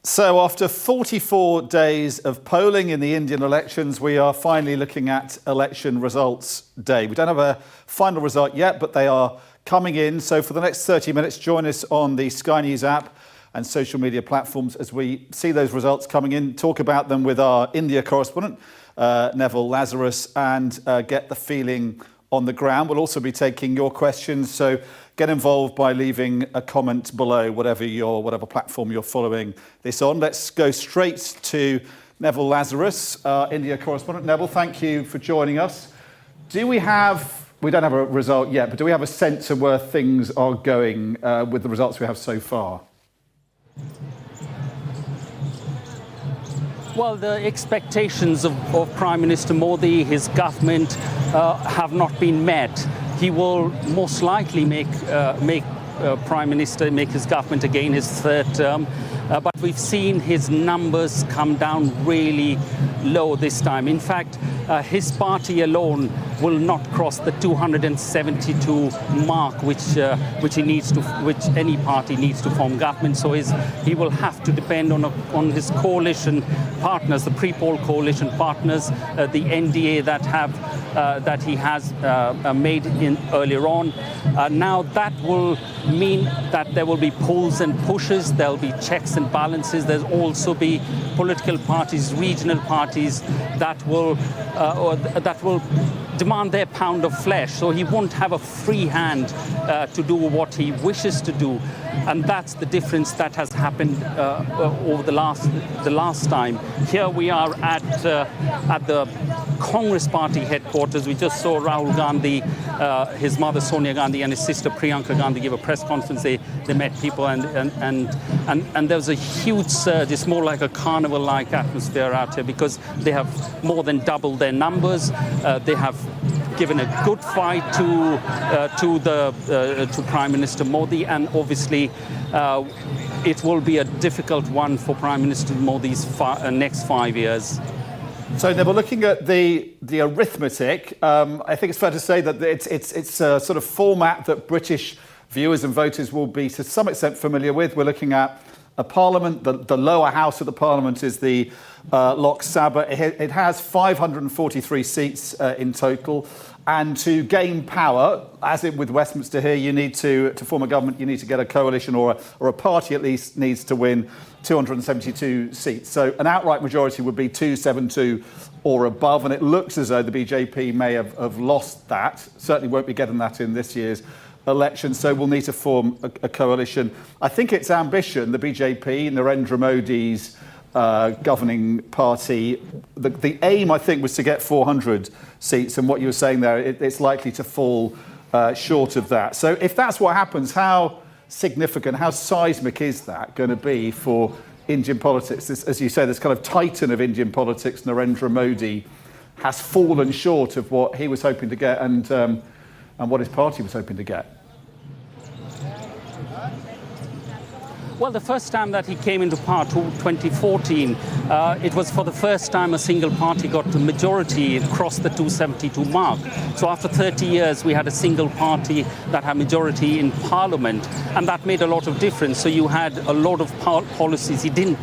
So after 44 days of polling in the Indian elections, we are finally looking at election results day. We don't have a final result yet, but they are coming in. So for the next 30 minutes, join us on the Sky News app and social media platforms as we see those results coming in, talk about them with our India correspondent, Neville Lazarus, and get the feeling on the ground. We'll also be taking your questions, so get involved by leaving a comment below, whatever platform you're following this on. Let's go straight to Neville Lazarus, our India correspondent. Neville, thank you for joining us. We don't have a result yet, but do we have a sense of where things are going with the results we have so far? Well, the expectations of Prime Minister Modi, his government, have not been met. He will most likely make his government again his third term. But we've seen his numbers come down really low this time. In fact, his party alone will not cross the 272 mark, which any party needs to form government. So he will have to depend on his coalition partners, the pre-poll coalition partners, the NDA that he has made in earlier on. Now that will mean that there will be pulls and pushes. There'll be checks and balances. There'll also be political parties, regional parties that will demand their pound of flesh. So he won't have a free hand to do what he wishes to do, and that's the difference that has happened over the last time. Here we are at the Congress Party headquarters. We just saw Rahul Gandhi, his mother Sonia Gandhi, and his sister Priyanka Gandhi give a press conference. They met people, and there was a huge surge. It's more like a carnival-like atmosphere out here because they have more than doubled their numbers. They have given a good fight to Prime Minister Modi, and obviously it will be a difficult one for Prime Minister Modi's next 5 years. So, Neville, looking at the arithmetic, I think it's fair to say that it's a sort of format that British viewers and voters will be to some extent familiar with. We're looking at a parliament. The lower house of the parliament is the Lok Sabha. It has 543 seats in total. And to gain power, as with Westminster here, you need to form a government, you need to get a coalition or a party at least needs to win 272 seats. So an outright majority would be 272 or above. And it looks as though the BJP may have lost that. Certainly won't be getting that in this year's election. So we'll need to form a coalition. I think its ambition, the BJP, Narendra Modi's governing party, the aim, I think, was to get 400 seats. And what you were saying there, it's likely to fall short of that. So if that's what happens, how significant, how seismic is that going to be for Indian politics? As you say, this kind of titan of Indian politics, Narendra Modi, has fallen short of what he was hoping to get and what his party was hoping to get. Well, the first time that he came into power, 2014, it was for the first time a single party got the majority across the 272 mark. So after 30 years, we had a single party that had majority in Parliament, and that made a lot of difference. So you had a lot of policies. He didn't,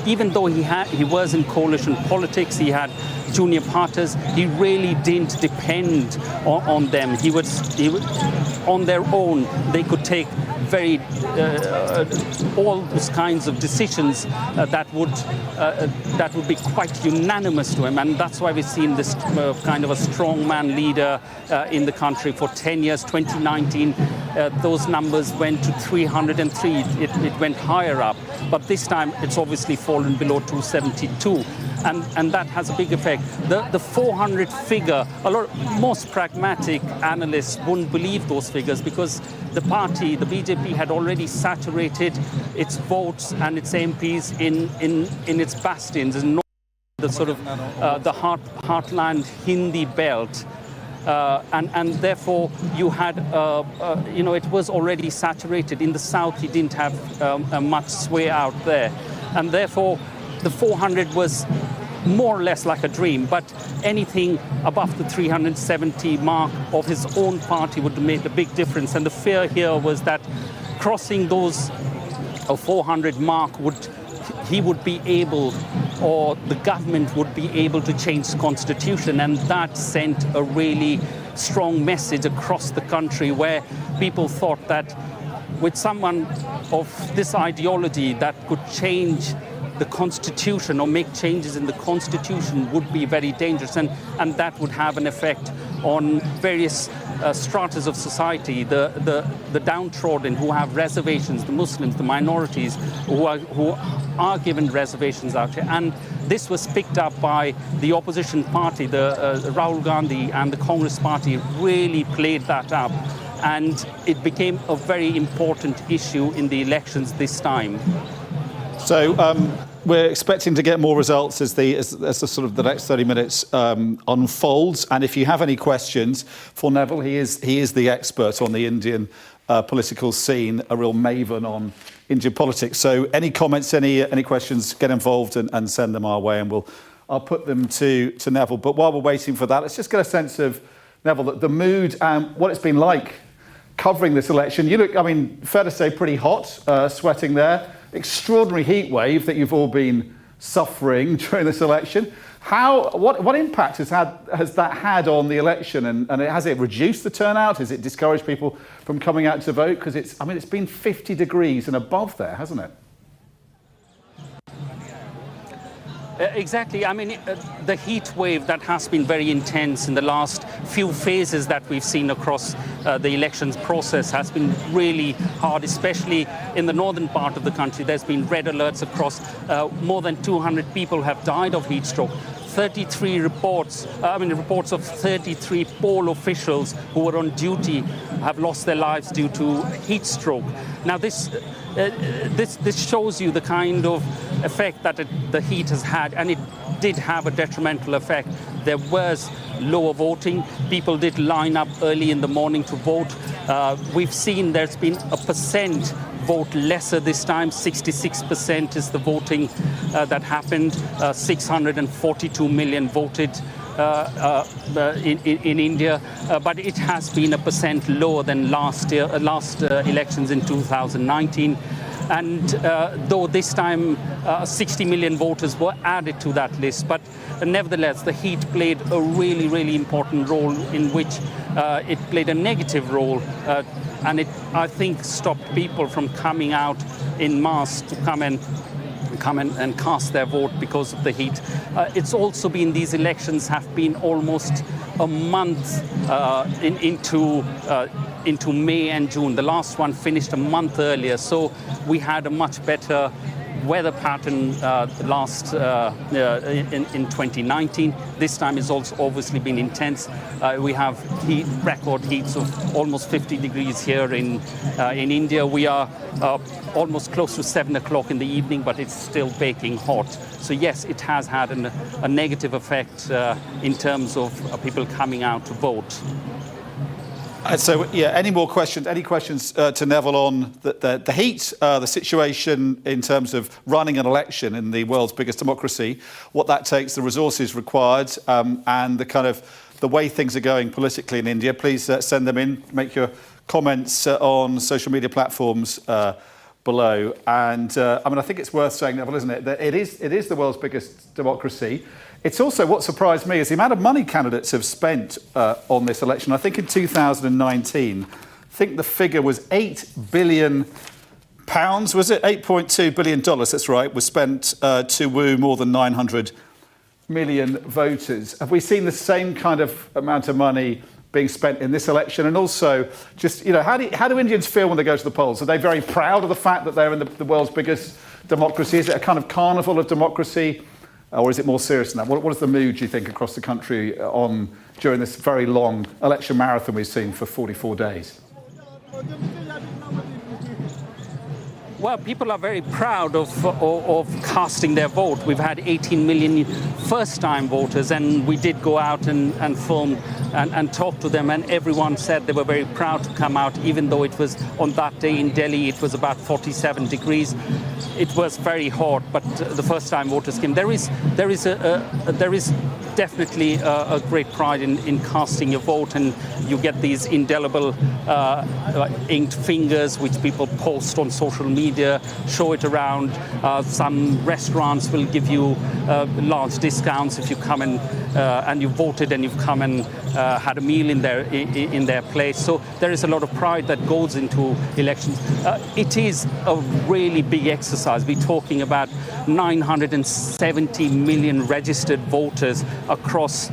even though he was in coalition politics, he had junior parties, he really didn't depend on them. He would on their own, they could take all those kinds of decisions that would be quite unanimous to him, and that's why we've seen this kind of a strongman leader in the country for 10 years. 2019, those numbers went to 303. It went higher up, but this time it's obviously fallen below 272. And that has a big effect. The 400 figure, most pragmatic analysts wouldn't believe those figures because the party, the BJP, had already saturated its votes and its MPs in its bastions, in the sort of the heartland Hindi belt. And therefore you had, it was already saturated. In the south, you didn't have much sway out there. And therefore, the 400 was more or less like a dream, but anything above the 370 mark of his own party would make a big difference. And the fear here was that crossing those 400 mark he would be able, or the government would be able to change the constitution, and that sent a really strong message across the country where people thought that with someone of this ideology that could change the constitution or make changes in the constitution would be very dangerous, and that would have an effect on various stratas of society, the downtrodden who have reservations, the Muslims, the minorities who are given reservations out here. And this was picked up by the opposition party, the Rahul Gandhi and the Congress party really played that up, and it became a very important issue in the elections this time. So we're expecting to get more results as the sort of the next 30 minutes unfolds. And if you have any questions for Neville, he is the expert on the Indian political scene, a real maven on Indian politics. So any comments, any questions, get involved and send them our way, and I'll put them to Neville. But while we're waiting for that, let's just get a sense of, Neville, the mood and what it's been like covering this election. You look, I mean, fair to say, pretty hot, sweating there. Extraordinary heat wave that you've all been suffering during this election. What impact has that had on the election, and has it reduced the turnout? Has it discouraged people from coming out to vote? Because it's been 50 degrees and above there, hasn't it? Exactly. I mean, the heat wave that has been very intense in the last few phases that we've seen across the elections process has been really hard, especially in the northern part of the country. There's been red alerts across. More than 200 people have died of heat stroke. 33 reports of 33 poll officials who were on duty have lost their lives due to heat stroke. Now this shows you the kind of effect that the heat has had, and it did have a detrimental effect. There was lower voting. People did line up early in the morning to vote. We've seen there's been a percent vote lesser this time. 66% is the voting that happened. 642 million voted in India, but it has been a percent lower than last elections in 2019. And though this time 60 million voters were added to that list, but nevertheless the heat played a really, really important role, in which it played a negative role, and it, I think, stopped people from coming out in mass to come and cast their vote because of the heat. It's also been, these elections have been almost a month into May and June. The last one finished a month earlier, so we had a much better weather pattern in 2019. This time it's also obviously been intense. We have record heats of almost 50 degrees here in India. We are almost close to 7 o'clock in the evening, but it's still baking hot. So yes, it has had a negative effect in terms of people coming out to vote. So, yeah, any more questions? Any questions to Neville on the heat, the situation in terms of running an election in the world's biggest democracy, what that takes, the resources required, and the way things are going politically in India? Please send them in. Make your comments on social media platforms below. And I think it's worth saying, Neville, isn't it, that it is the world's biggest democracy. It's also, what surprised me is the amount of money candidates have spent on this election. I think in 2019, I think the figure was £8 billion, was it? $8.2 billion, that's right, was spent to woo more than 900 million voters. Have we seen the same kind of amount of money being spent in this election? And also, just, how do Indians feel when they go to the polls? Are they very proud of the fact that they're in the world's biggest democracy? Is it a kind of carnival of democracy? Or is it more serious than that? What is the mood, do you think, across the country during this very long election marathon we've seen for 44 days? Well, people are very proud of casting their vote. We've had 18 million first-time voters, and we did go out and film and talked to them, and everyone said they were very proud to come out, even though it was on that day in Delhi, it was about 47 degrees. It was very hot, but the first time voters came. There is definitely a great pride in casting your vote, and you get these indelible inked fingers which people post on social media, show it around. Some restaurants will give you large discounts if you come and you voted and you've come and had a meal in their place. So there is a lot of pride that goes into elections. It is a really big exercise. We're talking about 970 million registered voters across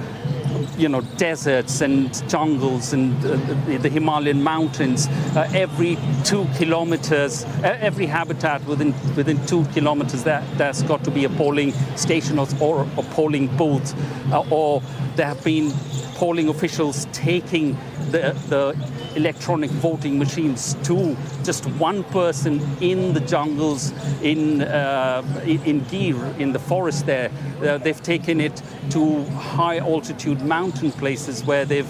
deserts and jungles and the Himalayan mountains. Every 2 kilometers, every habitat within 2 kilometers, there's got to be a polling station or a polling booth, or there have been polling officials taking the electronic voting machines to just one person in the jungles in Gir, in the forest there. They've taken it to high altitude mountain places where they've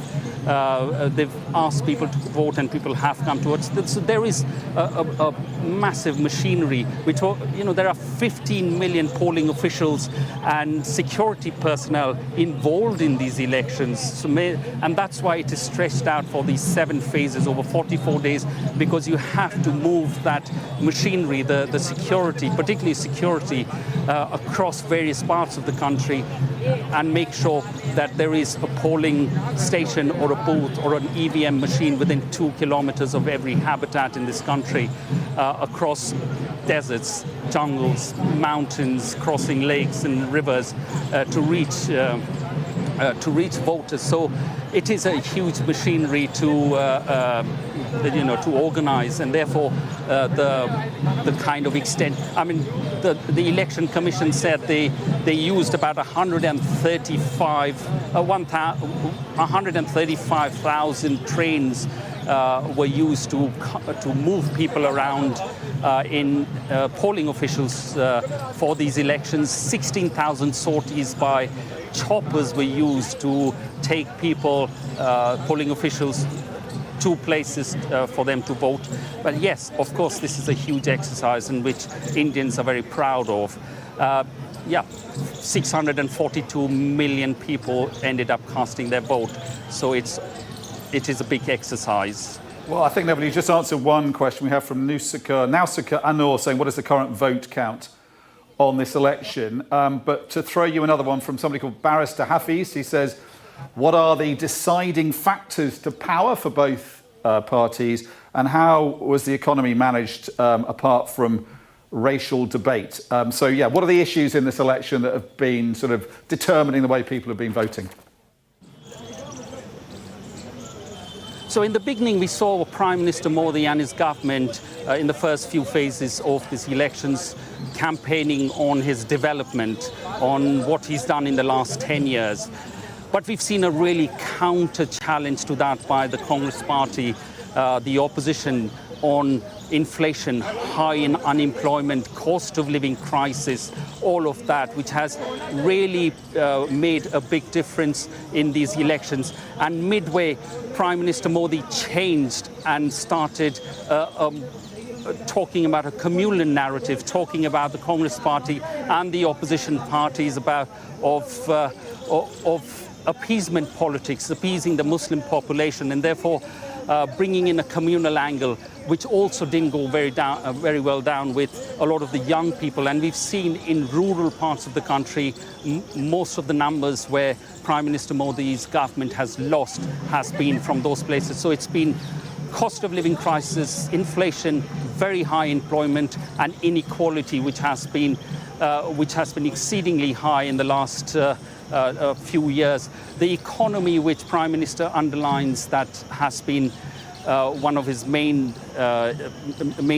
asked people to vote, and people have come to it. So there is a massive machinery. There are 15 million polling officials and security personnel involved in these elections. And that's why it is stretched out for these 7 phases over 44 days, because you have to move that machinery, the security, particularly security, across various parts of the country, and make sure that there is a polling station or a booth or an EVM machine within 2 kilometers of every habitat in this country, across deserts, jungles, mountains, crossing lakes and rivers, to reach voters. So it is a huge machinery to organize, and therefore the kind of extent. I mean, the election commission said they used about 135,000 trains were used to move people around in polling officials for these elections. 16,000 sorties by choppers were used to take people, polling officials, to places for them to vote. But yes, of course, this is a huge exercise in which Indians are very proud of. 642 million people ended up casting their vote. So it is a big exercise. Well, I think, Neville, you just answered one question we have from Nausika Anor, saying, what is the current vote count on this election? But to throw you another one from somebody called Barrister Hafiz, he says, what are the deciding factors to power for both parties, and how was the economy managed apart from racial debate? What are the issues in this election that have been sort of determining the way people have been voting? So in the beginning, we saw Prime Minister Modi and his government in the first few phases of these elections campaigning on his development, on what he's done in the last 10 years. But we've seen a really counter-challenge to that by the Congress Party, the opposition, on inflation, high in unemployment, cost of living crisis, all of that, which has really made a big difference in these elections. And midway, Prime Minister Modi changed and started talking about a communal narrative, talking about the Congress Party and the opposition parties of appeasement politics, appeasing the Muslim population, and therefore bringing in a communal angle, which also didn't go very well down with a lot of the young people. And we've seen in rural parts of the country, most of the numbers where Prime Minister Modi's government has lost has been from those places. So it's been cost of living crisis, inflation, very high employment, and inequality, which has been exceedingly high in the last few years. The economy, which Prime Minister underlines, that has been one of his main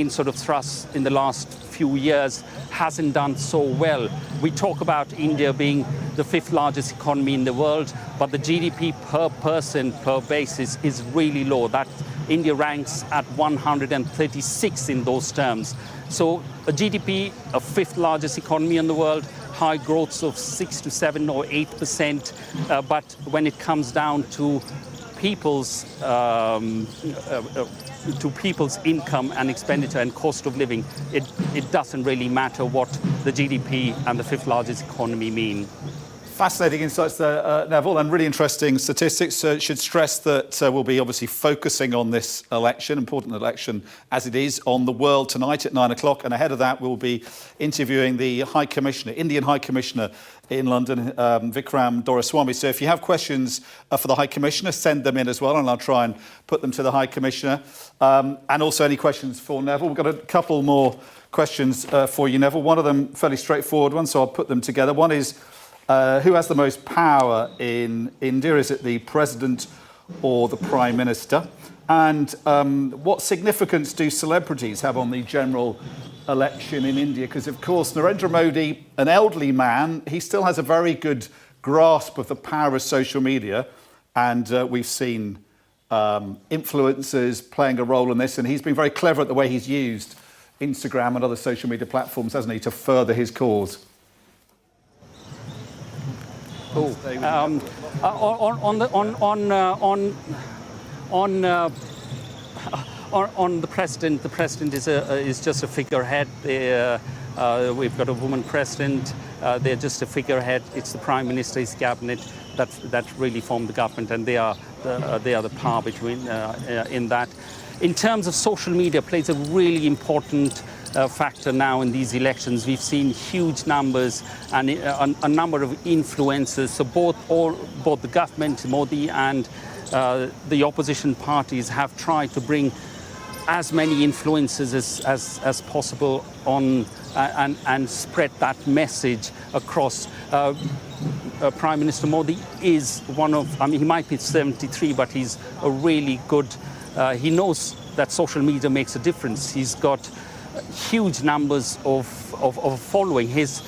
sort of thrusts in the last few years, hasn't done so well. We talk about India being the 5th largest economy in the world, but the GDP per person per basis is really low. That India ranks at 136 in those terms. So a GDP, a 5th largest economy in the world, high growths of 6 to 7 or 8%, but when it comes down to people's income and expenditure and cost of living, it doesn't really matter what the GDP and the fifth largest economy mean. Fascinating insights there, Neville, and really interesting statistics. Should stress that we'll be obviously focusing on this election, important election as it is, on the world tonight at 9 o'clock. And ahead of that, we'll be interviewing the High Commissioner, Indian High Commissioner in London, Vikram Doraiswamy. So if you have questions for the High Commissioner, send them in as well, and I'll try and put them to the High Commissioner. And also any questions for Neville. We've got a couple more questions for you, Neville. One of them fairly straightforward one, so I'll put them together. One is, who has the most power in India? Is it the President or the Prime Minister? And what significance do celebrities have on the general election in India? Because, of course, Narendra Modi, an elderly man, he still has a very good grasp of the power of social media. And we've seen influencers playing a role in this. And he's been very clever at the way he's used Instagram and other social media platforms, hasn't he, to further his cause? On the president is just a figurehead. We've got a woman president. They're just a figurehead. It's the prime minister, his cabinet that really form the government, and they are the power between in that. In terms of social media, plays a really important factor now in these elections. We've seen huge numbers and a number of influencers. So both the government, Modi, and the opposition parties have tried to bring as many influencers as possible on and spread that message across. Prime Minister Modi is one of, he might be 73, but he's a really good, he knows that social media makes a difference. He's got huge numbers of following. His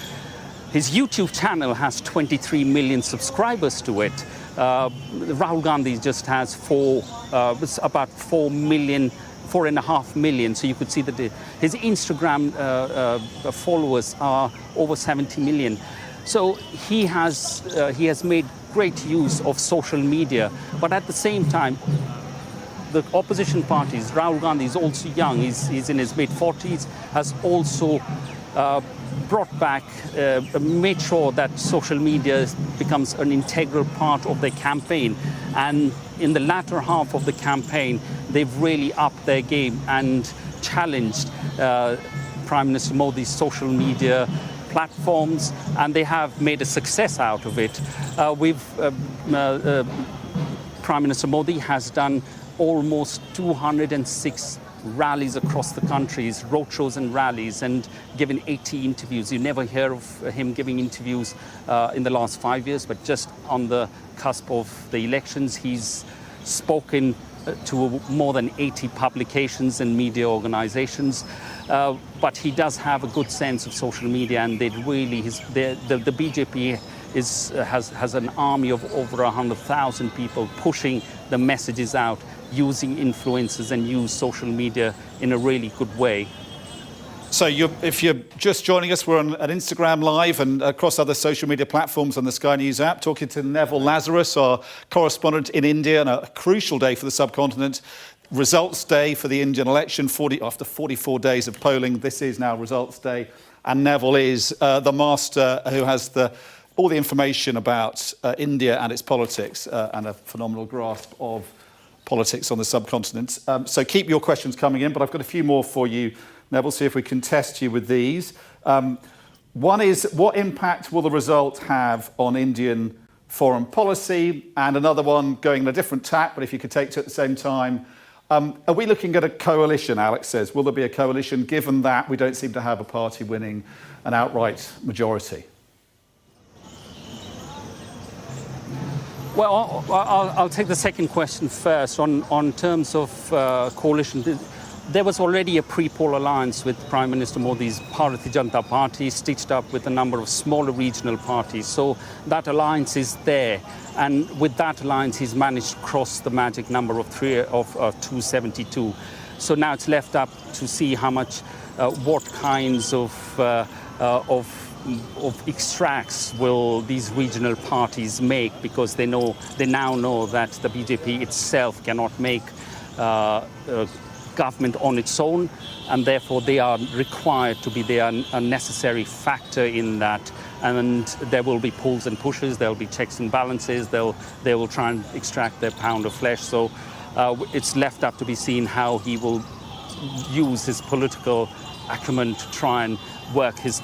YouTube channel has 23 million subscribers to it. Rahul Gandhi just has about 4.5 million. So you could see that his Instagram followers are over 70 million. So he has made great use of social media, but at the same time, the opposition parties, Rahul Gandhi is also young, he's in his mid-40s, has also brought back, made sure that social media becomes an integral part of their campaign. And in the latter half of the campaign, they've really upped their game and challenged Prime Minister Modi's social media platforms, and they have made a success out of it. Prime Minister Modi has done almost 206 rallies across the countries, roadshows and rallies, and given 80 interviews. You never hear of him giving interviews in the last 5 years, but just on the cusp of the elections, he's spoken to more than 80 publications and media organizations. But he does have a good sense of social media, and they really, the BJP has an army of over 100,000 people pushing the messages out, using influencers and use social media in a really good way. So if you're just joining us, we're on Instagram Live and across other social media platforms on the Sky News app, talking to Neville Lazarus, our correspondent in India, on a crucial day for the subcontinent. Results day for the Indian election, after 44 days of polling. This is now results day. And Neville is the master who has all the information about India and its politics and a phenomenal grasp of politics on the subcontinent. So keep your questions coming in, but I've got a few more for you, Neville, see if we can test you with these. One is, what impact will the result have on Indian foreign policy? And another one going in a different tack, but if you could take two at the same time. Are we looking at a coalition, Alex says? Will there be a coalition, given that we don't seem to have a party winning an outright majority? Well, I'll take the second question first. On terms of coalition, there was already a pre-poll alliance with Prime Minister Modi's Bharatiya Janata Party, stitched up with a number of smaller regional parties. So that alliance is there. And with that alliance, he's managed to cross the magic number of 272. So now it's left up to see how much, what kinds of extracts will these regional parties make, because they now know that the BJP itself cannot make government on its own, and therefore they are required to be there, a necessary factor in that. And there will be pulls and pushes, there will be checks and balances, they will try and extract their pound of flesh. So it's left up to be seen how he will use his political acumen to try and work his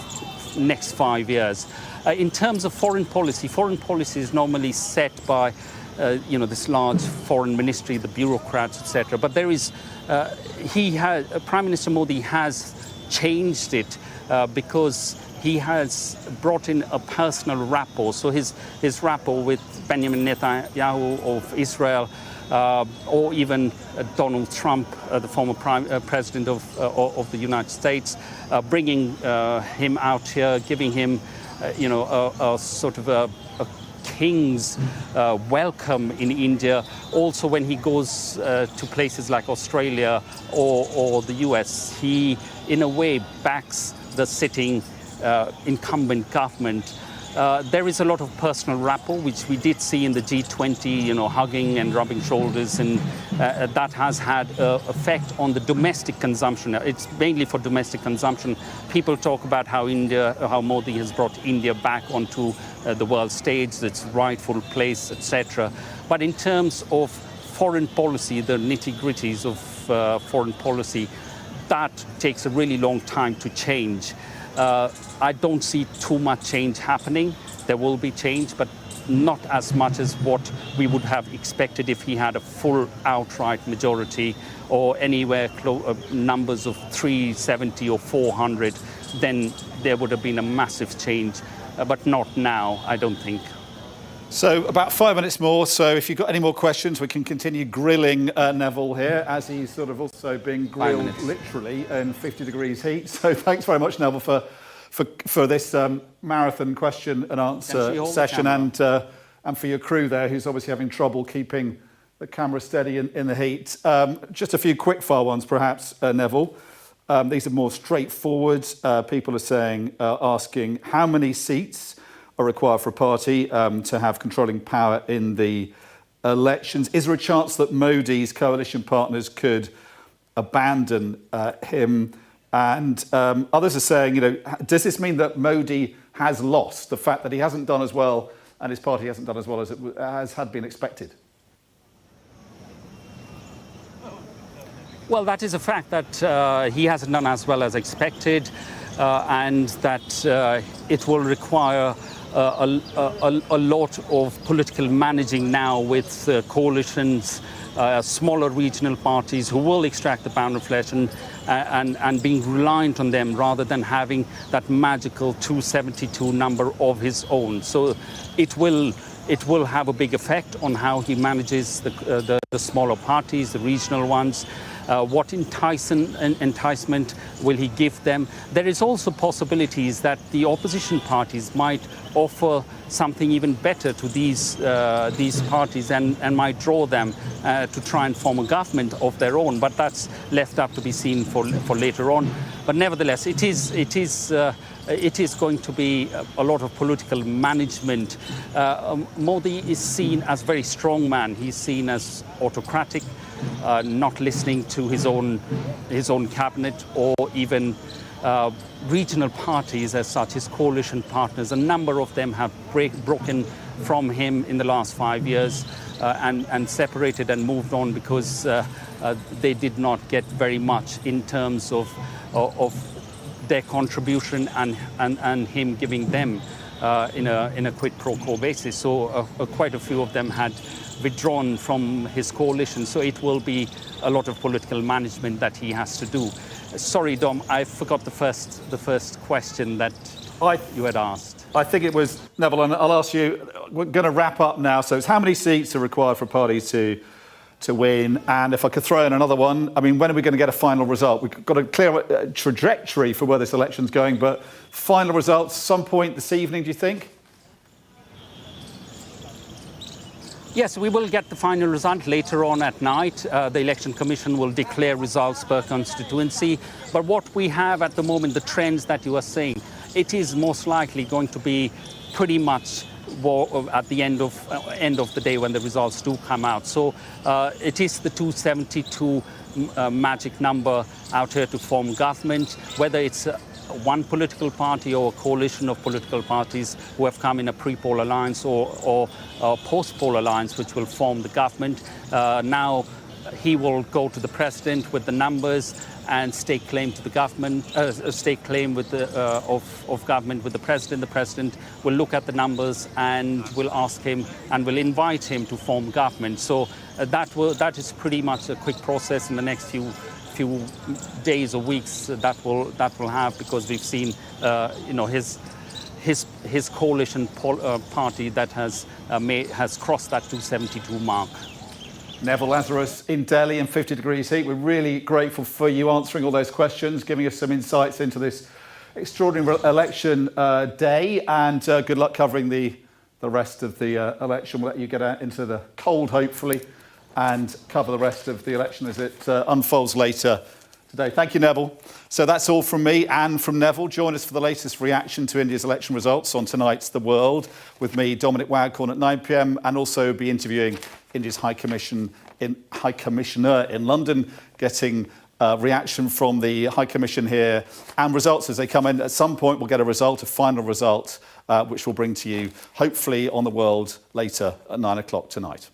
next 5 years. In terms of foreign policy is normally set by this large foreign ministry, the bureaucrats, etc. But there is, Prime Minister Modi has changed it because he has brought in a personal rapport. So his rapport with Benjamin Netanyahu of Israel, or even Donald Trump, the former president of the United States, bringing him out here, giving him, a sort of a king's welcome in India. Also, when he goes to places like Australia or the US, he, in a way, backs the sitting incumbent government. There is a lot of personal rapport, which we did see in the G20, hugging and rubbing shoulders, and that has had an effect on the domestic consumption. It's mainly for domestic consumption. People talk about how Modi has brought India back onto the world stage, its rightful place, etc. But in terms of foreign policy, the nitty-gritties of foreign policy, that takes a really long time to change. I don't see too much change happening. There will be change, but not as much as what we would have expected if he had a full outright majority, or anywhere numbers of 370 or 400. Then there would have been a massive change, but not now, I don't think. So about 5 minutes more, so if you've got any more questions, we can continue grilling Neville here, as he's sort of also being grilled literally in 50 degrees heat. So thanks very much, Neville, for this marathon question and answer session, and for your crew there, who's obviously having trouble keeping the camera steady in the heat. Just a few quick fire ones, perhaps, Neville. These are more straightforward. People are asking how many seats are required for a party to have controlling power in the elections. Is there a chance that Modi's coalition partners could abandon him? And others are saying, does this mean that Modi has lost, the fact that he hasn't done as well and his party hasn't done as well as had been expected? Well, that is a fact that he hasn't done as well as expected, and that it will require a lot of political managing now with coalitions, smaller regional parties who will extract the pound of flesh, and being reliant on them rather than having that magical 272 number of his own. So it will have a big effect on how he manages the smaller parties, the regional ones. What enticement will he give them? There is also possibilities that the opposition parties might offer something even better to these parties and might draw them to try and form a government of their own. But that's left up to be seen for later on. But nevertheless, it is going to be a lot of political management. Modi is seen as a very strong man. He's seen as autocratic, not listening to his own cabinet, or even regional parties as such, his coalition partners. A number of them have broken from him in the last 5 years and separated and moved on because they did not get very much in terms of their contribution and him giving them in a quid pro quo basis. So quite a few of them had withdrawn from his coalition. So it will be a lot of political management that he has to do. Sorry, Dom, I forgot the first question that you had asked. I think it was, Neville, and I'll ask you, we're going to wrap up now. So it's how many seats are required for parties to win? And if I could throw in another one, I mean, when are we going to get a final result? We've got a clear trajectory for where this election's going, but final results some point this evening, do you think? Yes, we will get the final result later on at night. The Election Commission will declare results per constituency. But what we have at the moment, the trends that you are saying, it is most likely going to be pretty much at the end of the day when the results do come out. So it is the 272 magic number out here to form government, whether it's one political party or a coalition of political parties who have come in a pre-poll alliance or a post-poll alliance which will form the government. Now he will go to the president with the numbers and stake claim to the government, stake claim with the, of government with the president. The president will look at the numbers and will ask him and will invite him to form government. So that is pretty much a quick process in the next few days or weeks that will have, because we've seen his coalition party that has crossed that 272 mark. Neville Lazarus in Delhi in 50 degrees heat. We're really grateful for you answering all those questions, giving us some insights into this extraordinary election day, and good luck covering the rest of the election. We'll let you get out into the cold, hopefully, and cover the rest of the election as it unfolds later today. Thank you, Neville. So that's all from me and from Neville. Join us for the latest reaction to India's election results on tonight's The World with me, Dominic Waghorn, at 9 p.m, and also be interviewing India's High Commissioner in London, getting reaction from the High Commission here and results as they come in. At some point, we'll get a final result, which we'll bring to you, hopefully on The World later at 9 o'clock tonight.